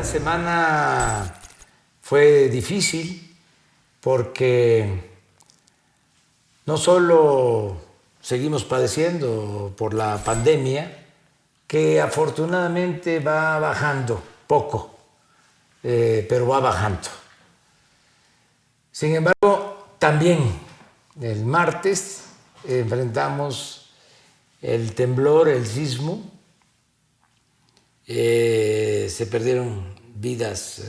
La semana fue difícil porque no solo seguimos padeciendo por la pandemia, que afortunadamente va bajando poco, pero va bajando. Sin embargo, también el martes enfrentamos el temblor, el sismo. Se perdieron vidas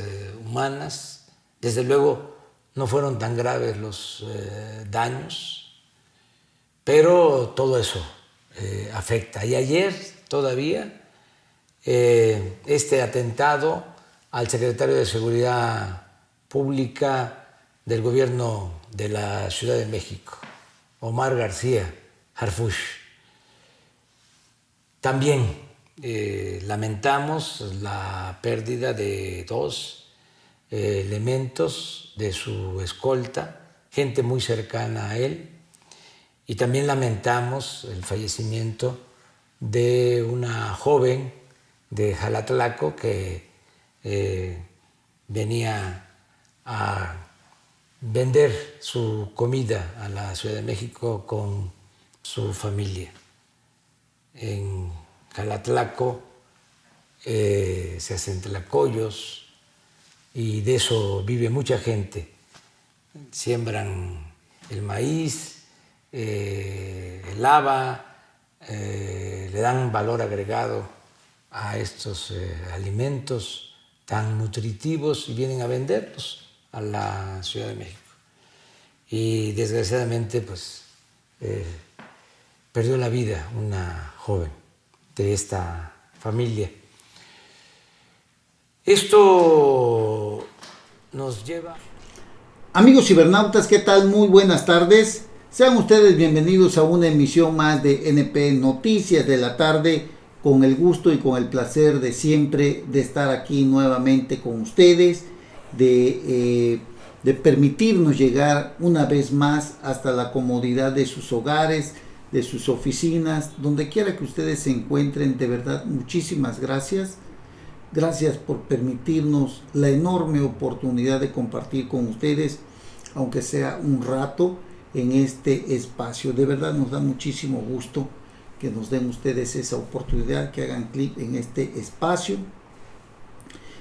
humanas. Desde luego no fueron tan graves los daños, pero todo eso afecta. Y ayer todavía este atentado al secretario de Seguridad Pública del gobierno de la Ciudad de México, Omar García Harfuch. También lamentamos la pérdida de dos elementos de su escolta, gente muy cercana a él, y también lamentamos el fallecimiento de una joven de Jalatlaco que venía a vender su comida a la Ciudad de México con su familia. En Jalatlaco se hacen tlacoyos y de eso vive mucha gente. Siembran el maíz, el haba, le dan valor agregado a estos alimentos tan nutritivos y vienen a venderlos a la Ciudad de México. Y desgraciadamente pues perdió la vida una joven de esta familia. Esto nos lleva... Amigos cibernautas, ¿qué tal? Muy buenas tardes. Sean ustedes bienvenidos a una emisión más de NP Noticias de la tarde, con el gusto y con el placer de siempre de estar aquí nuevamente con ustedes, de permitirnos llegar una vez más hasta la comodidad de sus hogares, de sus oficinas, donde quiera que ustedes se encuentren. De verdad, muchísimas gracias. Gracias por permitirnos la enorme oportunidad de compartir con ustedes, aunque sea un rato, en este espacio. De verdad nos da muchísimo gusto que nos den ustedes esa oportunidad, que hagan clic en este espacio,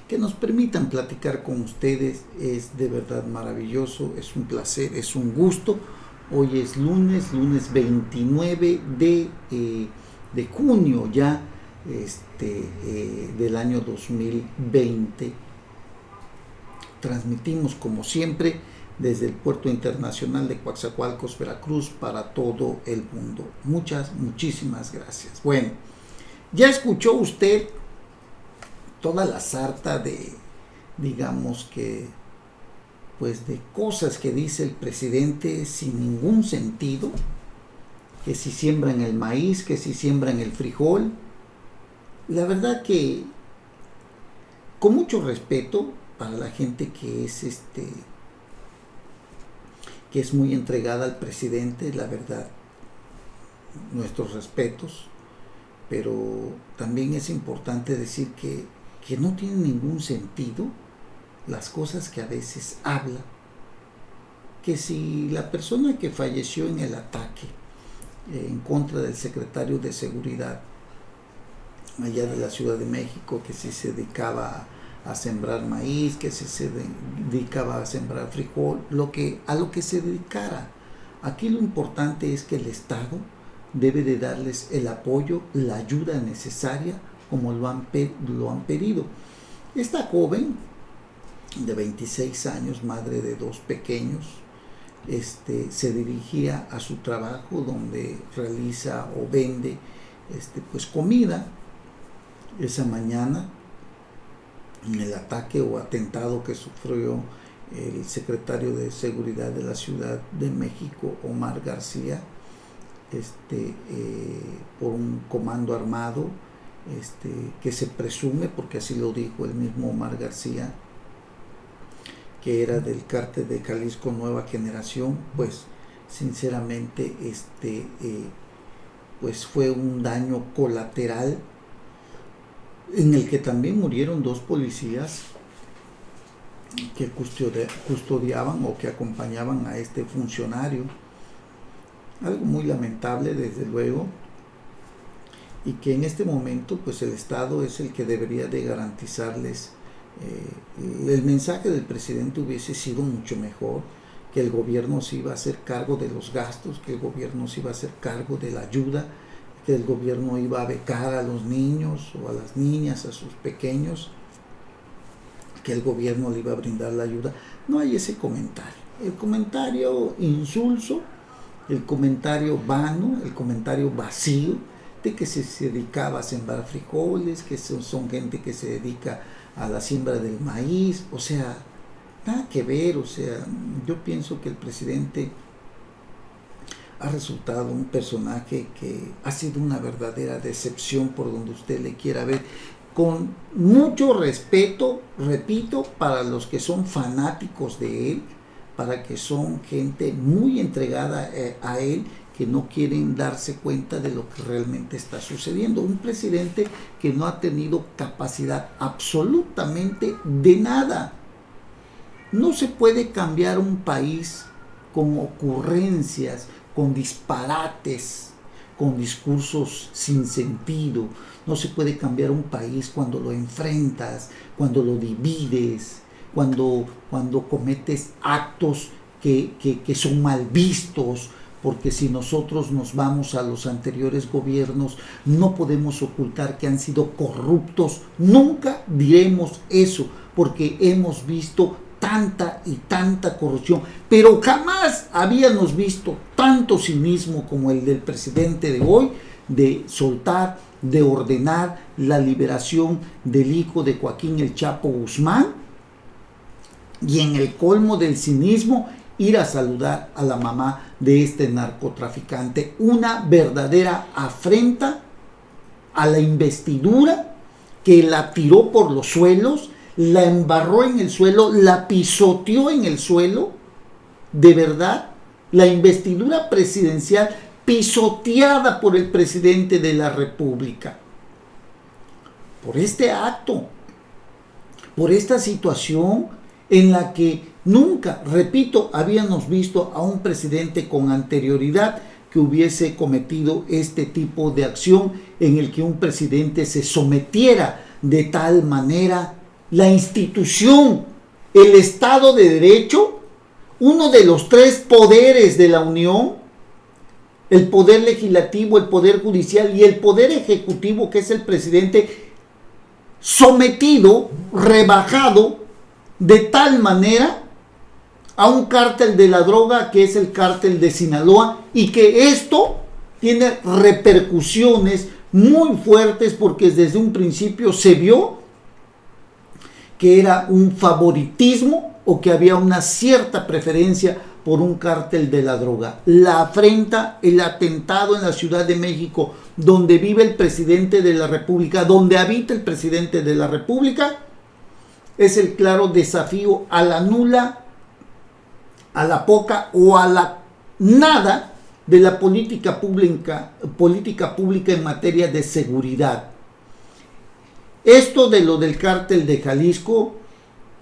que nos permitan platicar con ustedes. Es de verdad maravilloso, es un placer, es un gusto. Hoy es lunes 29 de junio ya del año 2020. Transmitimos como siempre desde el Puerto Internacional de Coatzacoalcos, Veracruz, para todo el mundo. Muchísimas gracias. Bueno, ya escuchó usted toda la sarta de, digamos que, pues de cosas que dice el presidente sin ningún sentido, que si siembran el maíz, que si siembran el frijol. La verdad que, con mucho respeto para la gente que es muy entregada al presidente, la verdad, nuestros respetos, pero también es importante decir que no tiene ningún sentido las cosas que a veces habla, que si la persona que falleció en el ataque en contra del secretario de Seguridad allá de la Ciudad de México, que si se dedicaba a sembrar maíz, que si se dedicaba a sembrar frijol, a lo que se dedicara. Aquí lo importante es que el Estado debe de darles el apoyo, la ayuda necesaria, como lo han pedido. Esta joven de 26 años, madre de dos pequeños, se dirigía a su trabajo, donde realiza o vende pues comida. Esa mañana, en el ataque o atentado que sufrió el secretario de Seguridad de la Ciudad de México, Omar García, por un comando armado, que se presume, porque así lo dijo el mismo Omar García, que era del cártel de Jalisco Nueva Generación. Pues sinceramente pues fue un daño colateral en el que también murieron 2 policías que custodiaban o que acompañaban a este funcionario. Algo muy lamentable, desde luego, y que en este momento pues el Estado es el que debería de garantizarles. El mensaje del presidente hubiese sido mucho mejor, que el gobierno se iba a hacer cargo de los gastos, que el gobierno se iba a hacer cargo de la ayuda, que el gobierno iba a becar a los niños o a las niñas, a sus pequeños, que el gobierno le iba a brindar la ayuda. No hay ese comentario. El comentario insulso, el comentario vano, el comentario vacío, de que se dedicaba a sembrar frijoles, que son gente que se dedica a la siembra del maíz, o sea, nada que ver. O sea, yo pienso que el presidente ha resultado un personaje que ha sido una verdadera decepción por donde usted le quiera ver, con mucho respeto, repito, para los que son fanáticos de él, para que son gente muy entregada a él, que no quieren darse cuenta de lo que realmente está sucediendo. Un presidente que no ha tenido capacidad absolutamente de nada. No se puede cambiar un país con ocurrencias, con disparates, con discursos sin sentido. No se puede cambiar un país cuando lo enfrentas, cuando lo divides, cuando cometes actos que son mal vistos. Porque si nosotros nos vamos a los anteriores gobiernos, no podemos ocultar que han sido corruptos. Nunca diremos eso, porque hemos visto tanta y tanta corrupción, pero jamás habíamos visto tanto cinismo como el del presidente de hoy, de soltar, de ordenar la liberación del hijo de Joaquín El Chapo Guzmán, y en el colmo del cinismo, ir a saludar a la mamá de este narcotraficante. Una verdadera afrenta a la investidura, que la tiró por los suelos, la embarró en el suelo, la pisoteó en el suelo. De verdad, la investidura presidencial pisoteada por el presidente de la República. Por este acto, por esta situación en la que nunca, repito, habíamos visto a un presidente con anterioridad que hubiese cometido este tipo de acción, en el que un presidente se sometiera de tal manera la institución, el Estado de Derecho, uno de los 3 poderes de la Unión, el poder legislativo, el poder judicial y el poder ejecutivo, que es el presidente, sometido, rebajado de tal manera a un cártel de la droga, que es el cártel de Sinaloa, y que esto tiene repercusiones muy fuertes, porque desde un principio se vio que era un favoritismo o que había una cierta preferencia por un cártel de la droga. La afrenta, el atentado en la Ciudad de México, donde vive el presidente de la República, donde habita el presidente de la República, es el claro desafío a la nula, a la poca o a la nada de la política pública en materia de seguridad. Esto de lo del cártel de Jalisco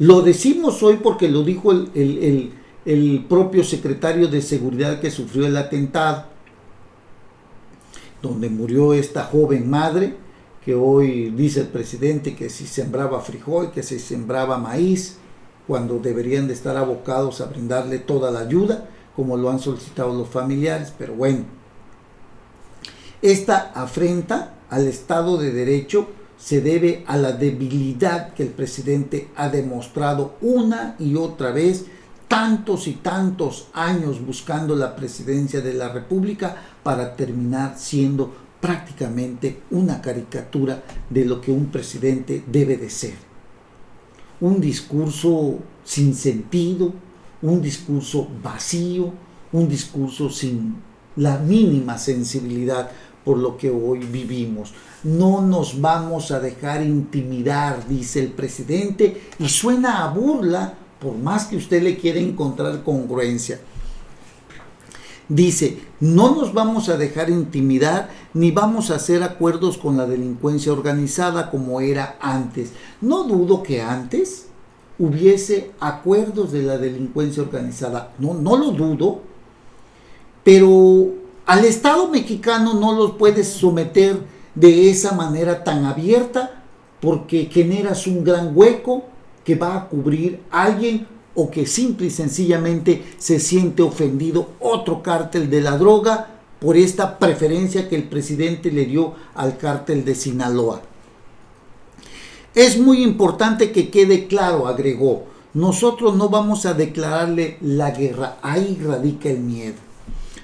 lo decimos hoy porque lo dijo el propio secretario de Seguridad que sufrió el atentado, donde murió esta joven madre, que hoy dice el presidente que si sembraba frijol, que si sembraba maíz, cuando deberían de estar abocados a brindarle toda la ayuda, como lo han solicitado los familiares. Pero bueno, esta afrenta al Estado de Derecho se debe a la debilidad que el presidente ha demostrado una y otra vez, tantos y tantos años buscando la presidencia de la República, para terminar siendo prácticamente una caricatura de lo que un presidente debe de ser. Un discurso sin sentido, un discurso vacío, un discurso sin la mínima sensibilidad por lo que hoy vivimos. No nos vamos a dejar intimidar, dice el presidente, y suena a burla, por más que usted le quiera encontrar congruencia. Dice, no nos vamos a dejar intimidar ni vamos a hacer acuerdos con la delincuencia organizada como era antes. No dudo que antes hubiese acuerdos de la delincuencia organizada, no lo dudo, pero al Estado mexicano no los puedes someter de esa manera tan abierta porque generas un gran hueco que va a cubrir a alguien o que simple y sencillamente se siente ofendido otro cártel de la droga por esta preferencia que el presidente le dio al cártel de Sinaloa. Es muy importante que quede claro, agregó, nosotros no vamos a declararle la guerra, ahí radica el miedo.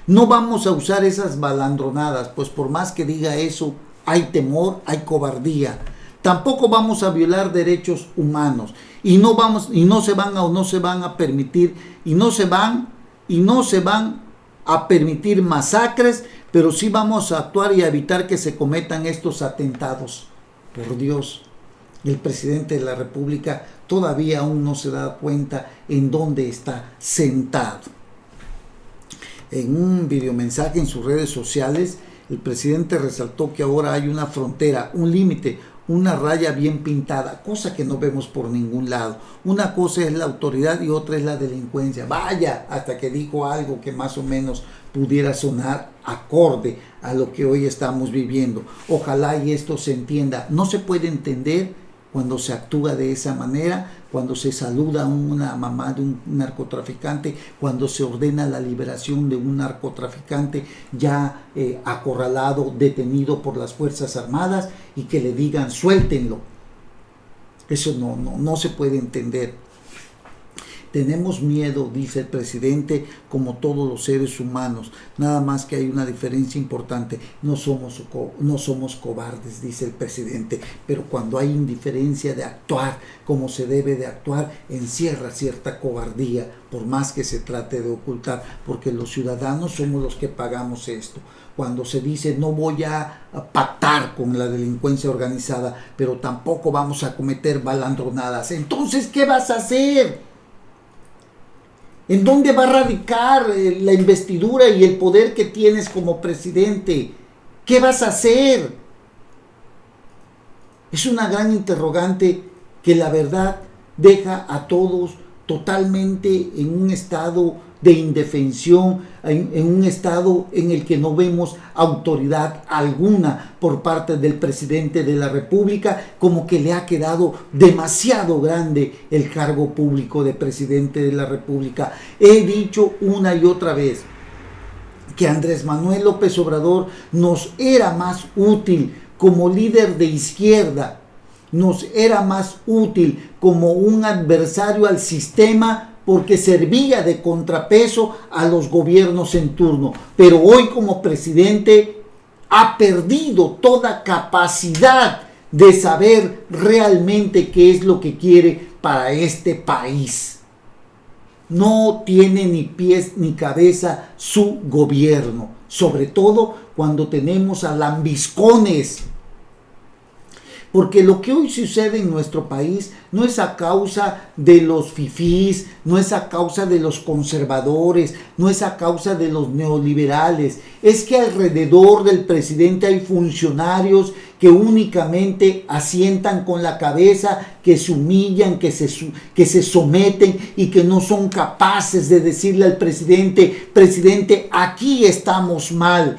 No vamos a usar esas balandronadas, pues por más que diga eso, hay temor, hay cobardía. Tampoco vamos a violar derechos humanos y no se van a permitir a permitir masacres, pero sí vamos a actuar y a evitar que se cometan estos atentados. Por Dios, el presidente de la República todavía aún no se da cuenta en dónde está sentado. En un videomensaje en sus redes sociales, el presidente resaltó que ahora hay una frontera, un límite, una raya bien pintada, cosa que no vemos por ningún lado. Una cosa es la autoridad y otra es la delincuencia. Vaya, hasta que dijo algo que más o menos pudiera sonar acorde a lo que hoy estamos viviendo. Ojalá y esto se entienda. No se puede entender cuando se actúa de esa manera, cuando se saluda a una mamá de un narcotraficante, cuando se ordena la liberación de un narcotraficante ya acorralado, detenido por las Fuerzas Armadas y que le digan suéltenlo. Eso no se puede entender. Tenemos miedo, dice el presidente, como todos los seres humanos. Nada más que hay una diferencia importante. No somos cobardes, dice el presidente. Pero cuando hay indiferencia de actuar como se debe de actuar, encierra cierta cobardía, por más que se trate de ocultar. Porque los ciudadanos somos los que pagamos esto. Cuando se dice no voy a pactar con la delincuencia organizada, pero tampoco vamos a cometer balandronadas. Entonces, ¿qué vas a hacer? ¿En dónde va a radicar la investidura y el poder que tienes como presidente? ¿Qué vas a hacer? Es una gran interrogante que la verdad deja a todos totalmente en un estado de indefensión, en un estado en el que no vemos autoridad alguna por parte del presidente de la República, como que le ha quedado demasiado grande el cargo público de presidente de la República. He dicho una y otra vez que Andrés Manuel López Obrador nos era más útil como líder de izquierda, nos era más útil como un adversario al sistema, porque servía de contrapeso a los gobiernos en turno. Pero hoy como presidente ha perdido toda capacidad de saber realmente qué es lo que quiere para este país. No tiene ni pies ni cabeza su gobierno, sobre todo cuando tenemos a lambiscones. Porque lo que hoy sucede en nuestro país no es a causa de los fifís, no es a causa de los conservadores, no es a causa de los neoliberales. Es que alrededor del presidente hay funcionarios que únicamente asientan con la cabeza, que se humillan, que se someten y que no son capaces de decirle al presidente, presidente, aquí estamos mal.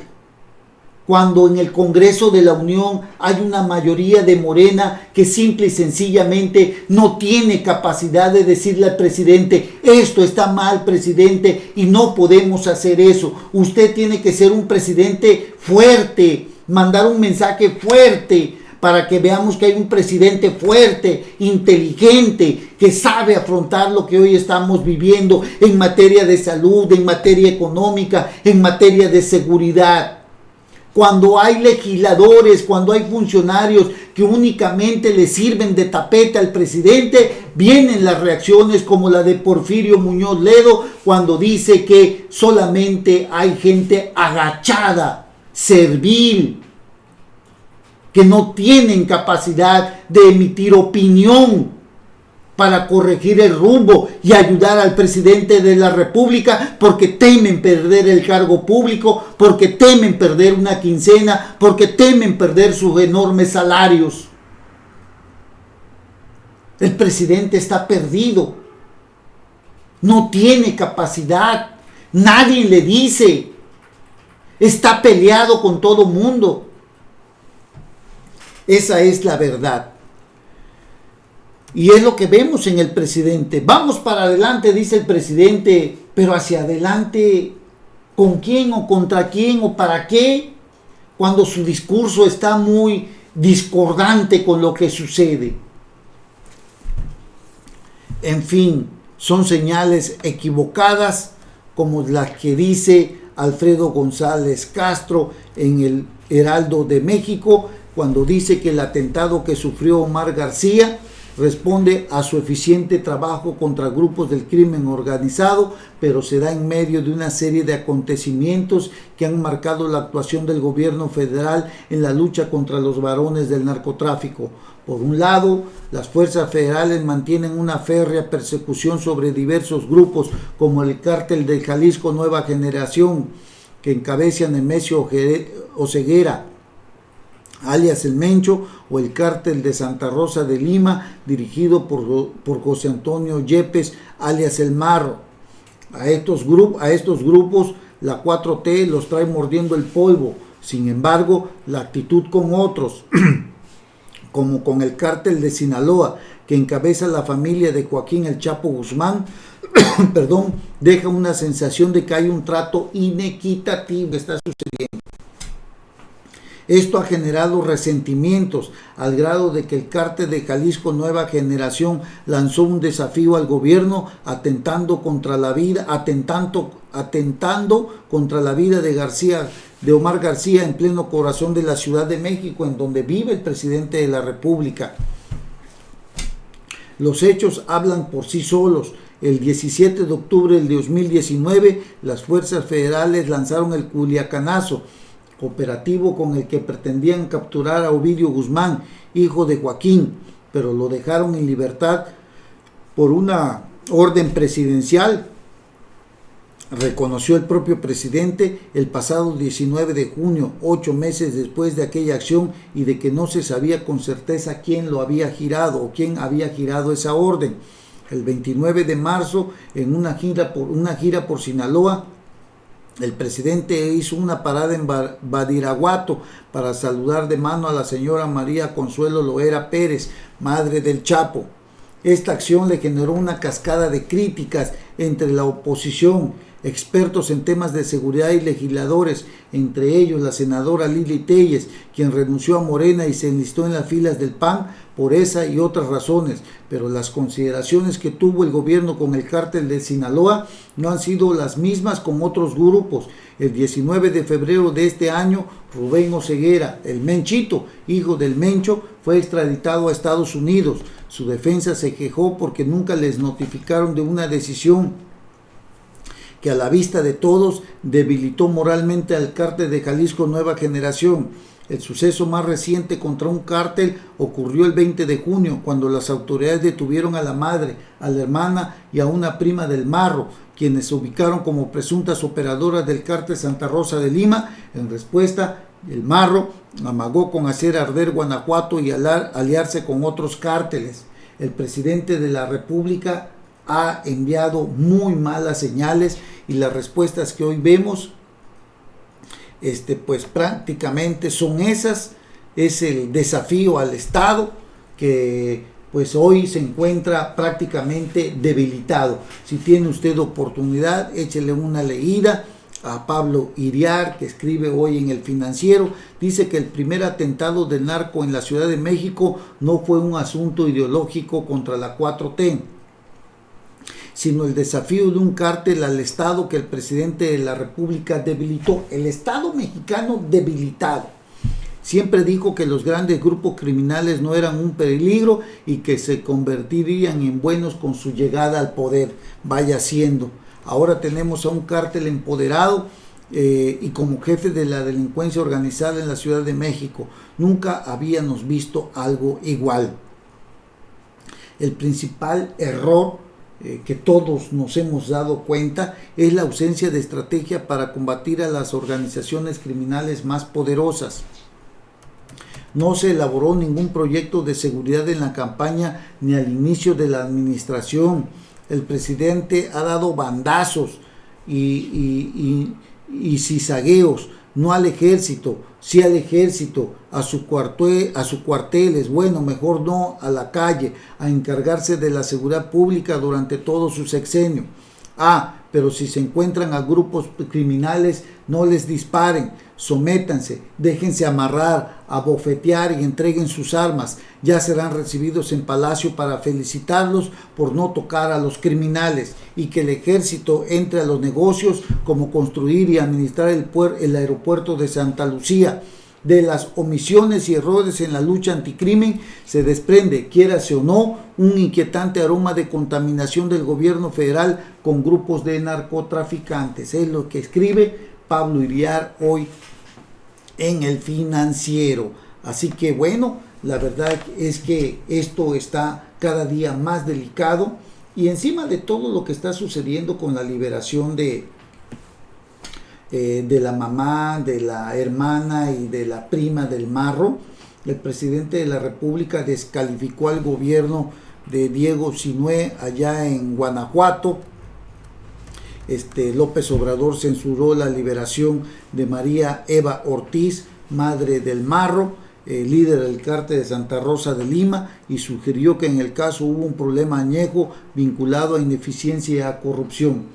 Cuando en el Congreso de la Unión hay una mayoría de Morena que simple y sencillamente no tiene capacidad de decirle al presidente, esto está mal, presidente, y no podemos hacer eso. Usted tiene que ser un presidente fuerte, mandar un mensaje fuerte para que veamos que hay un presidente fuerte, inteligente, que sabe afrontar lo que hoy estamos viviendo en materia de salud, en materia económica, en materia de seguridad. Cuando hay legisladores, cuando hay funcionarios que únicamente le sirven de tapete al presidente, vienen las reacciones como la de Porfirio Muñoz Ledo cuando dice que solamente hay gente agachada, servil, que no tienen capacidad de emitir opinión. para corregir el rumbo y ayudar al presidente de la República, porque temen perder el cargo público, porque temen perder una quincena, porque temen perder sus enormes salarios. El presidente está perdido, no tiene capacidad, nadie le dice, está peleado con todo mundo. Esa es la verdad. Y es lo que vemos en el presidente. Vamos para adelante, dice el presidente, pero hacia adelante, ¿con quién o contra quién o para qué? Cuando su discurso está muy discordante con lo que sucede. En fin, son señales equivocadas como las que dice Alfredo González Castro en el Heraldo de México, cuando dice que el atentado que sufrió Omar García responde a su eficiente trabajo contra grupos del crimen organizado, pero se da en medio de una serie de acontecimientos que han marcado la actuación del gobierno federal en la lucha contra los varones del narcotráfico. Por un lado, las fuerzas federales mantienen una férrea persecución sobre diversos grupos, como el Cártel de Jalisco Nueva Generación, que encabeza Nemesio Oseguera, alias El Mencho, o el Cártel de Santa Rosa de Lima, dirigido por José Antonio Yepes, alias El Marro. A estos grupos la 4T los trae mordiendo el polvo. Sin embargo, la actitud con otros, como con el Cártel de Sinaloa, que encabeza la familia de Joaquín El Chapo Guzmán, deja una sensación de que hay un trato inequitativo que está sucediendo. Esto ha generado resentimientos al grado de que el Cártel de Jalisco Nueva Generación lanzó un desafío al gobierno atentando contra la vida de Omar García en pleno corazón de la Ciudad de México, en donde vive el presidente de la República. Los hechos hablan por sí solos. El 17 de octubre del 2019, las fuerzas federales lanzaron el Culiacanazo, operativo con el que pretendían capturar a Ovidio Guzmán, hijo de Joaquín, pero lo dejaron en libertad por una orden presidencial, reconoció el propio presidente el pasado 19 de junio, 8 meses después de aquella acción, y de que no se sabía con certeza quién lo había girado o quién había girado esa orden. El 29 de marzo, en una gira por Sinaloa, el presidente hizo una parada en Badiraguato para saludar de mano a la señora María Consuelo Loera Pérez, madre del Chapo. Esta acción le generó una cascada de críticas entre la oposición, expertos en temas de seguridad y legisladores, entre ellos la senadora Lili Telles, quien renunció a Morena y se enlistó en las filas del PAN por esa y otras razones, pero las consideraciones que tuvo el gobierno con el Cártel de Sinaloa no han sido las mismas con otros grupos. El 19 de febrero de este año, Rubén Oseguera, el Menchito, hijo del Mencho, fue extraditado a Estados Unidos. Su defensa se quejó porque nunca les notificaron de una decisión que a la vista de todos debilitó moralmente al Cártel de Jalisco Nueva Generación. El suceso más reciente contra un cártel ocurrió el 20 de junio, cuando las autoridades detuvieron a la madre, a la hermana y a una prima del Marro, quienes se ubicaron como presuntas operadoras del Cártel Santa Rosa de Lima. En respuesta, el Marro amagó con hacer arder Guanajuato y aliarse con otros cárteles. El presidente de la República ha enviado muy malas señales, y las respuestas que hoy vemos pues prácticamente son esas. Es el desafío al Estado que pues hoy se encuentra prácticamente debilitado. Si tiene usted oportunidad, échele una leída a Pablo Iriar, que escribe hoy en El Financiero. Dice que el primer atentado del narco en la Ciudad de México no fue un asunto ideológico contra la 4T, sino el desafío de un cártel al Estado que el presidente de la República debilitó. El Estado mexicano debilitado. Siempre dijo que los grandes grupos criminales no eran un peligro y que se convertirían en buenos con su llegada al poder. Vaya siendo. Ahora tenemos a un cártel empoderado y como jefe de la delincuencia organizada en la Ciudad de México. Nunca habíamos visto algo igual. El principal error que todos nos hemos dado cuenta es la ausencia de estrategia para combatir a las organizaciones criminales más poderosas. No se elaboró ningún proyecto de seguridad en la campaña ni al inicio de la administración. El presidente ha dado bandazos y cizagueos, no al ejército, sí al ejército, a sus cuarteles, bueno, mejor no, a la calle, a encargarse de la seguridad pública durante todo su sexenio. Pero si se encuentran a grupos criminales, no les disparen, sométanse, déjense amarrar, abofetear y entreguen sus armas. Ya serán recibidos en Palacio para felicitarlos por no tocar a los criminales, y que el ejército entre a los negocios como construir y administrar el aeropuerto de Santa Lucía. De las omisiones y errores en la lucha anticrimen se desprende, quiérase o no, un inquietante aroma de contaminación del gobierno federal con grupos de narcotraficantes. Es lo que escribe Pablo Iriart hoy en El Financiero. Así que bueno, la verdad es que esto está cada día más delicado, y encima de todo lo que está sucediendo con la liberación de la mamá, de la hermana y de la prima del Marro, el presidente de la República descalificó al gobierno de Diego Sinue allá en Guanajuato. López Obrador censuró la liberación de María Eva Ortiz, madre del Marro, líder del cártel de Santa Rosa de Lima, y sugirió que en el caso hubo un problema añejo vinculado a ineficiencia y a corrupción.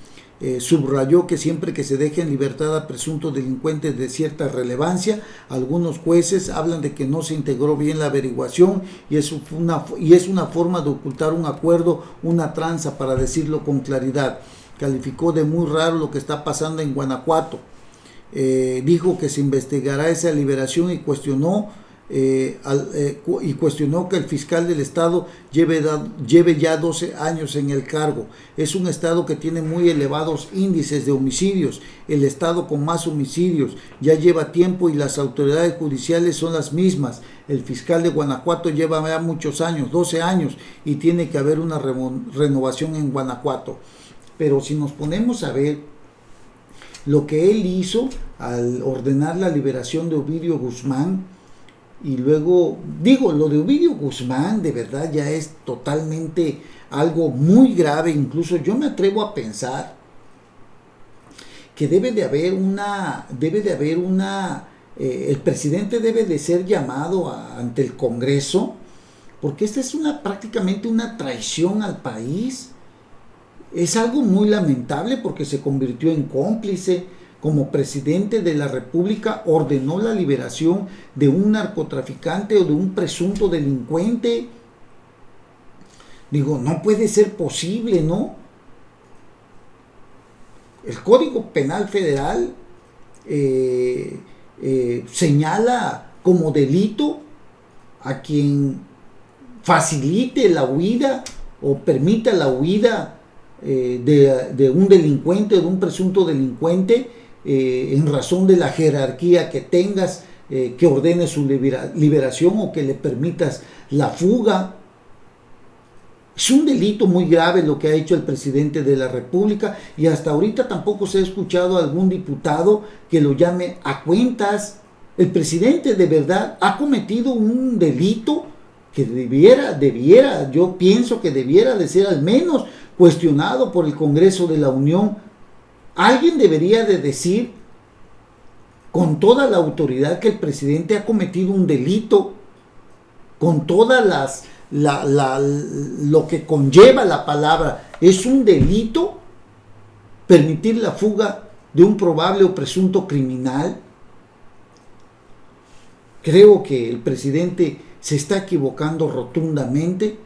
Subrayó que siempre que se deje en libertad a presuntos delincuentes de cierta relevancia, algunos jueces hablan de que no se integró bien la averiguación y es una forma de ocultar un acuerdo, una tranza, para decirlo con claridad. Calificó de muy raro lo que está pasando en Guanajuato. Dijo que se investigará esa liberación y cuestionó que el fiscal del estado lleve ya 12 años en el cargo. Es un estado que tiene muy elevados índices de homicidios, el estado con más homicidios, ya lleva tiempo y las autoridades judiciales son las mismas. El fiscal de Guanajuato lleva ya muchos años, 12 años, y tiene que haber una renovación en Guanajuato. Pero si nos ponemos a ver lo que él hizo al ordenar la liberación de Ovidio Guzmán, y luego, lo de Ovidio Guzmán de verdad ya es totalmente algo muy grave. Incluso yo me atrevo a pensar que debe de haber el presidente debe de ser llamado ante el Congreso, porque esta es prácticamente una traición al país. Es algo muy lamentable porque se convirtió en cómplice. Como presidente de la República ordenó la liberación de un narcotraficante o de un presunto delincuente. No puede ser posible, ¿no? El Código Penal Federal señala como delito a quien facilite la huida o permita la huida de un delincuente, de un presunto delincuente, en razón de la jerarquía que tengas, que ordene su liberación o que le permitas la fuga. Es un delito muy grave lo que ha hecho el presidente de la República, y hasta ahorita tampoco se ha escuchado a algún diputado que lo llame a cuentas. El presidente de verdad ha cometido un delito que yo pienso que debiera de ser al menos cuestionado por el Congreso de la Unión. Alguien debería de decir con toda la autoridad que el presidente ha cometido un delito, con todas lo que conlleva la palabra. Es un delito permitir la fuga de un probable o presunto criminal. Creo que el presidente se está equivocando rotundamente,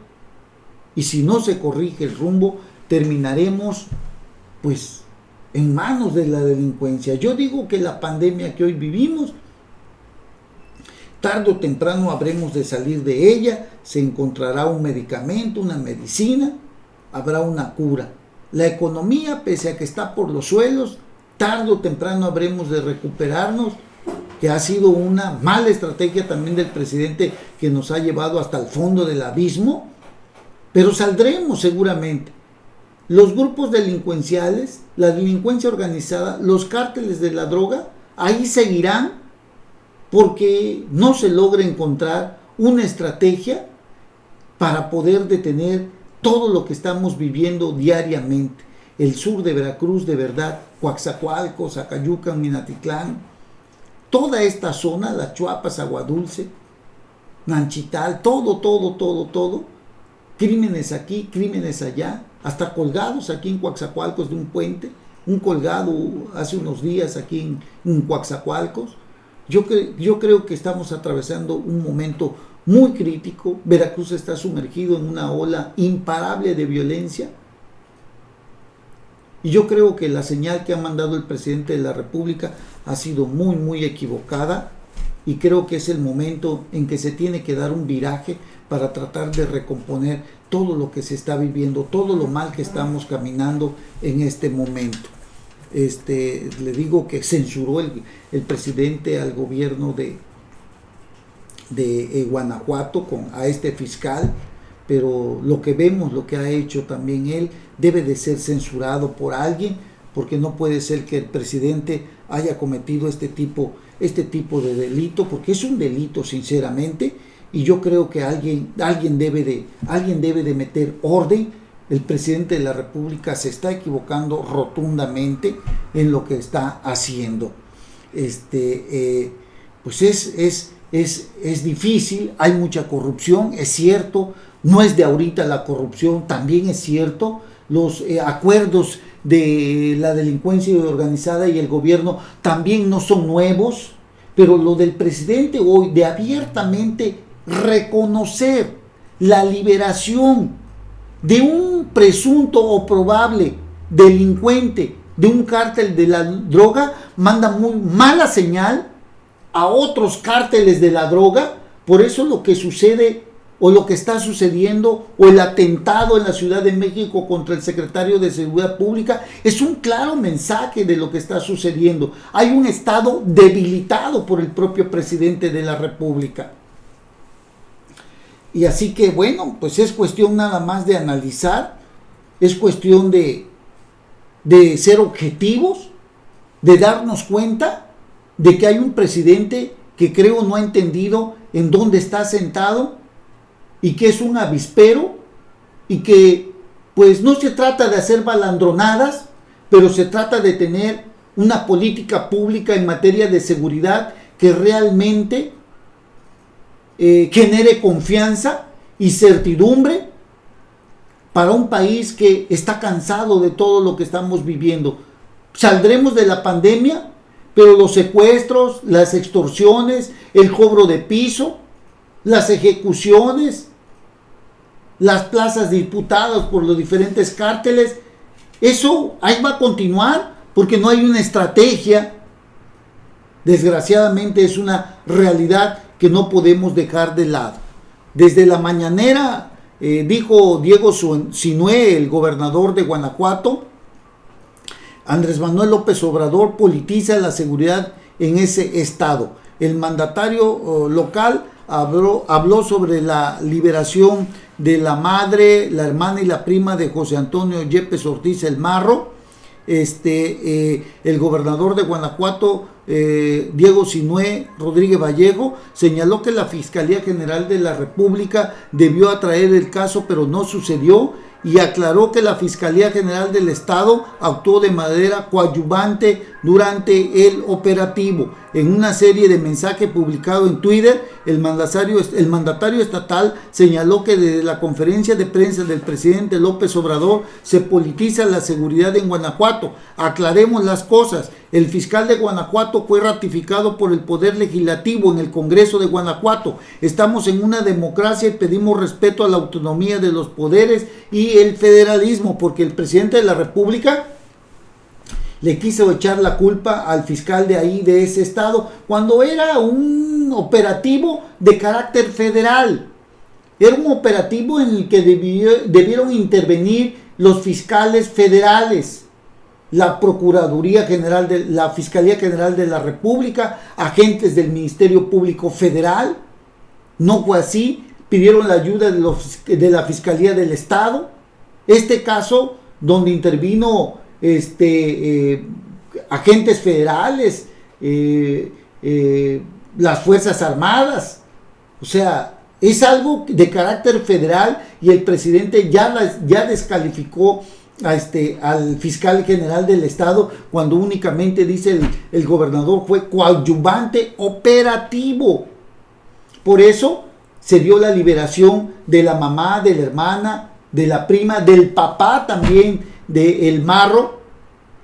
y si no se corrige el rumbo, terminaremos en manos de la delincuencia. Yo digo que la pandemia que hoy vivimos, tarde o temprano habremos de salir de ella, se encontrará un medicamento, una medicina, habrá una cura. La economía, pese a que está por los suelos, tarde o temprano habremos de recuperarnos, que ha sido una mala estrategia también del presidente que nos ha llevado hasta el fondo del abismo. pero saldremos seguramente. Los grupos delincuenciales, la delincuencia organizada, los cárteles de la droga, ahí seguirán porque no se logra encontrar una estrategia para poder detener todo lo que estamos viviendo diariamente. El sur de Veracruz, de verdad, Coaxacualcos, Acayucan, Minatitlán, toda esta zona, Las Chuapas, Aguadulce, Nanchital, todo, crímenes aquí, crímenes allá, hasta colgados aquí en Coaxacualcos de un puente, un colgado hace unos días aquí en Coaxacualcos. Yo creo que estamos atravesando un momento muy crítico. Veracruz está sumergido en una ola imparable de violencia. Y yo creo que la señal que ha mandado el presidente de la República ha sido muy equivocada. Y creo que es el momento en que se tiene que dar un viraje para tratar de recomponer todo lo que se está viviendo, todo lo mal que estamos caminando en este momento. Le digo que censuró el presidente al gobierno de Guanajuato a este fiscal, pero lo que vemos, lo que ha hecho también él, debe de ser censurado por alguien, porque no puede ser que el presidente haya cometido este tipo de delito, porque es un delito sinceramente, y yo creo que alguien debe de meter orden. El presidente de la República se está equivocando rotundamente en lo que está haciendo. Pues es difícil, hay mucha corrupción, es cierto, no es de ahorita la corrupción, también es cierto, los acuerdos de la delincuencia organizada y el gobierno también no son nuevos, pero lo del presidente hoy de abiertamente reconocer la liberación de un presunto o probable delincuente de un cártel de la droga manda muy mala señal a otros cárteles de la droga. Por eso lo que sucede o lo que está sucediendo o el atentado en la Ciudad de México contra el secretario de Seguridad Pública es un claro mensaje de lo que está sucediendo. Hay un Estado debilitado por el propio presidente de la República. Y así que bueno, pues es cuestión nada más de analizar, es cuestión de ser objetivos, de darnos cuenta de que hay un presidente que creo no ha entendido en dónde está sentado y que es un avispero y que pues no se trata de hacer balandronadas, pero se trata de tener una política pública en materia de seguridad que realmente genere confianza y certidumbre para un país que está cansado de todo lo que estamos viviendo. Saldremos de la pandemia, pero los secuestros, las extorsiones, el cobro de piso, las ejecuciones, las plazas diputadas por los diferentes cárteles, eso ahí va a continuar porque no hay una estrategia. Desgraciadamente es una realidad que no podemos dejar de lado. Desde la mañanera dijo Diego Sinue, el gobernador de Guanajuato, Andrés Manuel López Obrador politiza la seguridad en ese estado. El mandatario local habló sobre la liberación de la madre, la hermana y la prima de José Antonio Yepes Ortiz el Marro. El gobernador de Guanajuato, Diego Sinue Rodríguez Vallejo, señaló que la Fiscalía General de la República debió atraer el caso, pero no sucedió, y aclaró que la Fiscalía General del Estado actuó de manera coadyuvante durante el operativo. En una serie de mensajes publicados en Twitter, el mandatario estatal señaló que desde la conferencia de prensa del presidente López Obrador se politiza la seguridad en Guanajuato. Aclaremos las cosas. El fiscal de Guanajuato fue ratificado por el Poder Legislativo en el Congreso de Guanajuato. Estamos en una democracia y pedimos respeto a la autonomía de los poderes y el federalismo, porque el presidente de la República le quiso echar la culpa al fiscal de ahí, de ese estado, cuando era un operativo de carácter federal. Era un operativo en el que debieron intervenir los fiscales federales, la Procuraduría General la Fiscalía General de la República, agentes del Ministerio Público Federal. No fue así. pidieron la ayuda de la Fiscalía del Estado. Este caso donde intervino agentes federales, las Fuerzas Armadas. O sea, es algo de carácter federal y el presidente ya descalificó al fiscal general del Estado cuando únicamente dice el gobernador fue coadyuvante operativo. Por eso se dio la liberación de la mamá, de la hermana, de la prima, del papá también de El Marro.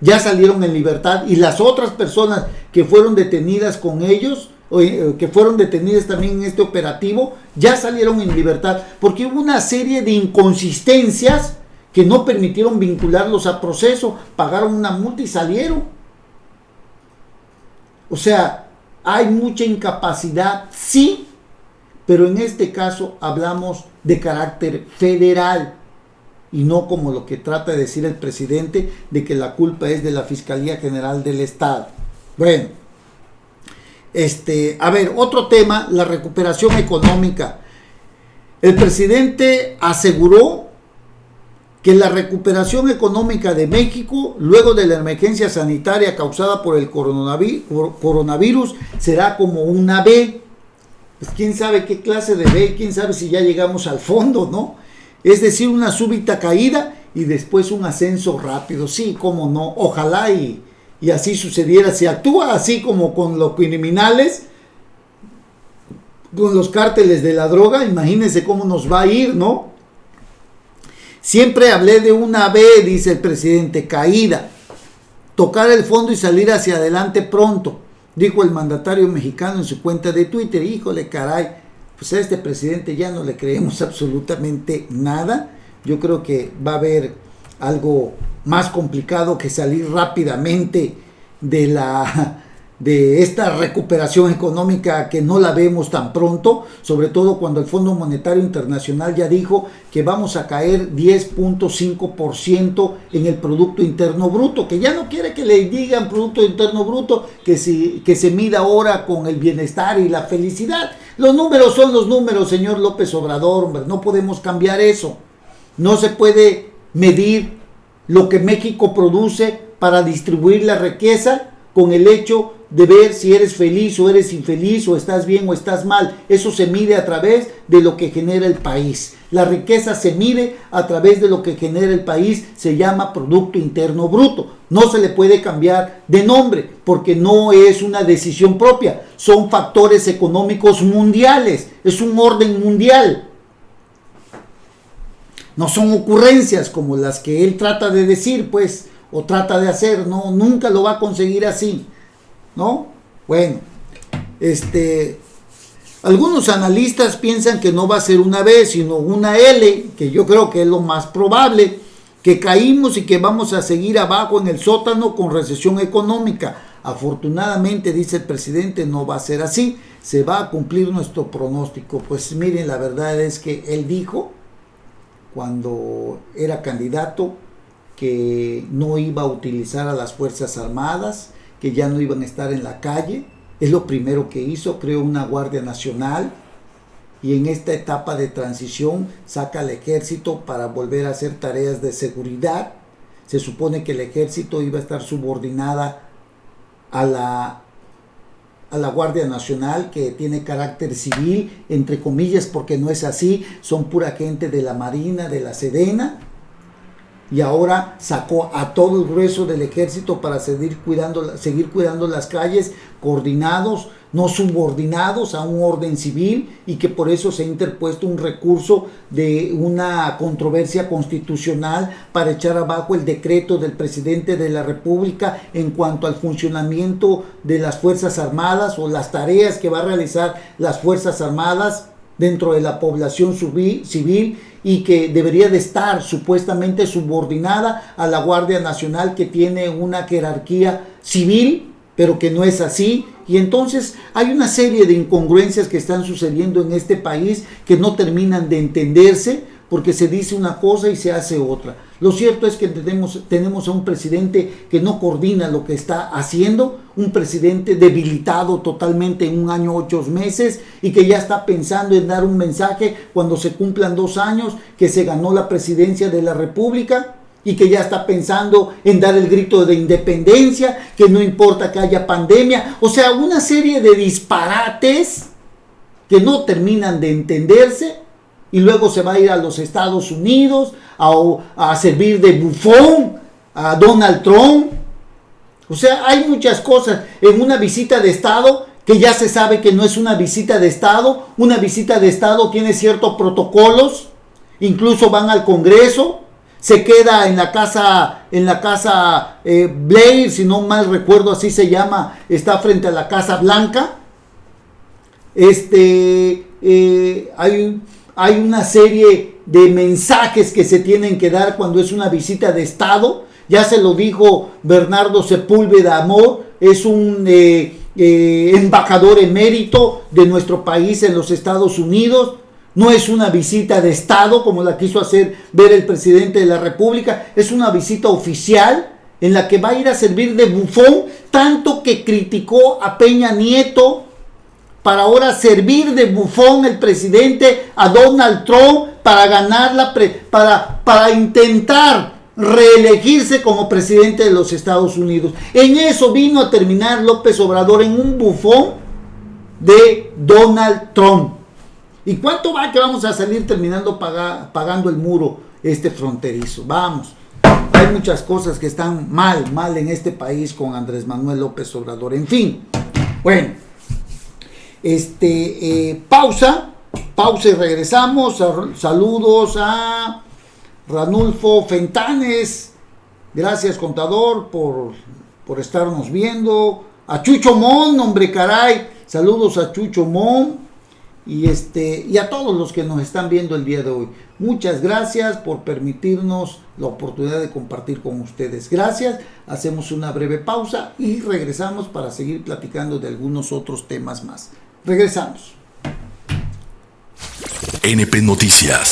Ya salieron en libertad, y las otras personas que fueron detenidas con ellos, que fueron detenidas también en este operativo, ya salieron en libertad, porque hubo una serie de inconsistencias que no permitieron vincularlos a proceso, pagaron una multa y salieron. O sea, hay mucha incapacidad, sí, pero en este caso hablamos de carácter federal y no como lo que trata de decir el presidente, de que la culpa es de la Fiscalía General del Estado. Bueno, a ver, otro tema, la recuperación económica. El presidente aseguró que la recuperación económica de México, luego de la emergencia sanitaria causada por el coronavirus, será como una B. Pues quién sabe qué clase de B, quién sabe si ya llegamos al fondo, ¿no? Es decir, una súbita caída y después un ascenso rápido. Sí, cómo no, ojalá y así sucediera. Si actúa así como con los criminales, con los cárteles de la droga, imagínense cómo nos va a ir, ¿no? Siempre hablé de una B, dice el presidente, caída, tocar el fondo y salir hacia adelante pronto, dijo el mandatario mexicano en su cuenta de Twitter. Híjole, caray, pues a este presidente ya no le creemos absolutamente nada. Yo creo que va a haber algo más complicado que salir rápidamente de esta recuperación económica, que no la vemos tan pronto, sobre todo cuando el Fondo Monetario Internacional ya dijo que vamos a caer 10.5% en el Producto Interno Bruto, que ya no quiere que le digan Producto Interno Bruto, que se mida ahora con el bienestar y la felicidad. Los números son los números, señor López Obrador, hombre, no podemos cambiar eso. No se puede medir lo que México produce para distribuir la riqueza con el hecho de ver si eres feliz o eres infeliz, o estás bien o estás mal. Eso se mide a través de lo que genera el país. La riqueza se mide a través de lo que genera el país, se llama Producto Interno Bruto. No se le puede cambiar de nombre porque no es una decisión propia, son factores económicos mundiales, es un orden mundial. No son ocurrencias como las que él trata de decir, pues, o trata de hacer. No, nunca lo va a conseguir así, ¿no? Bueno, algunos analistas piensan que no va a ser una B, sino una L, que yo creo que es lo más probable, que caímos y que vamos a seguir abajo en el sótano con recesión económica. Afortunadamente, dice el presidente, no va a ser así, se va a cumplir nuestro pronóstico. Pues miren, la verdad es que él dijo, cuando era candidato, que no iba a utilizar a las Fuerzas Armadas, que ya no iban a estar en la calle. Es lo primero que hizo, creó una Guardia Nacional, y en esta etapa de transición saca al ejército para volver a hacer tareas de seguridad. Se supone que el ejército iba a estar subordinada a la Guardia Nacional, que tiene carácter civil, entre comillas, porque no es así, son pura gente de la Marina, de la Sedena. Y ahora sacó a todo el grueso del ejército para seguir cuidando las calles, coordinados, no subordinados a un orden civil, y que por eso se ha interpuesto un recurso de una controversia constitucional para echar abajo el decreto del presidente de la República en cuanto al funcionamiento de las Fuerzas Armadas, o las tareas que va a realizar las Fuerzas Armadas dentro de la población civil, y que debería de estar supuestamente subordinada a la Guardia Nacional, que tiene una jerarquía civil, pero que no es así. Y entonces hay una serie de incongruencias que están sucediendo en este país que no terminan de entenderse, porque se dice una cosa y se hace otra. Lo cierto es que tenemos a un presidente que no coordina lo que está haciendo, un presidente debilitado totalmente en 1 año 8 meses y que ya está pensando en dar un mensaje cuando se cumplan 2 años que se ganó la presidencia de la República y que ya está pensando en dar el grito de independencia, que no importa que haya pandemia. O sea, una serie de disparates que no terminan de entenderse y luego se va a ir a los Estados Unidos a servir de bufón a Donald Trump. O sea, hay muchas cosas en una visita de Estado que ya se sabe que no es una visita de Estado. Una visita de Estado tiene ciertos protocolos, incluso van al Congreso, se queda en la casa Blair, si no mal recuerdo así se llama, está frente a la Casa Blanca. Hay una serie de mensajes que se tienen que dar cuando es una visita de Estado. Ya se lo dijo Bernardo Sepúlveda Amor, es un embajador emérito de nuestro país en los Estados Unidos. No es una visita de Estado como la quiso hacer ver el presidente de la República, es una visita oficial en la que va a ir a servir de bufón, tanto que criticó a Peña Nieto para ahora servir de bufón el presidente a Donald Trump para ganar para intentar reelegirse como presidente de los Estados Unidos. En eso vino a terminar López Obrador, en un bufón de Donald Trump. ¿Y cuánto va que vamos a salir terminando pagando el muro fronterizo? Vamos. Hay muchas cosas que están mal en este país con Andrés Manuel López Obrador. En fin, bueno, pausa y regresamos. Saludos a Ranulfo Fentanes, gracias contador por estarnos viendo. A Chucho Mon, hombre caray, saludos a Chucho Mon y a todos los que nos están viendo el día de hoy. Muchas gracias por permitirnos la oportunidad de compartir con ustedes. Gracias, hacemos una breve pausa y regresamos para seguir platicando de algunos otros temas más. Regresamos. NP Noticias.